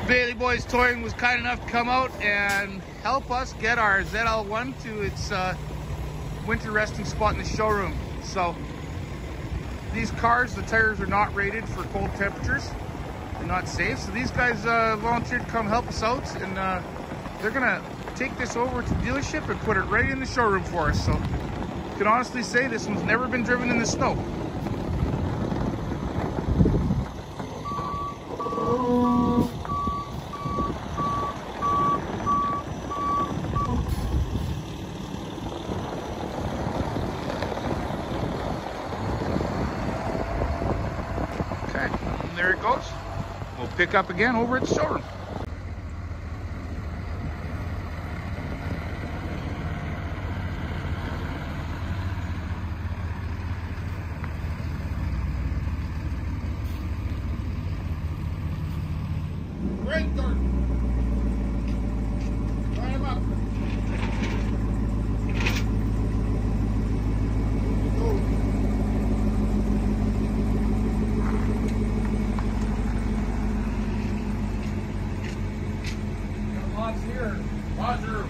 Bailey Boys Towing was kind enough to come out and help us get our ZL1 to its winter resting spot in the showroom. So these cars, the tires are not rated for cold temperatures. They're not safe. So these guys volunteered to come help us out, and they're gonna take this over to the dealership and put it right in the showroom for us. So I can honestly say this one's never been driven in the snow. Okay, and there it goes. We'll pick up again over at the showroom. Great dirt. Line him up. Got lots here. Roger.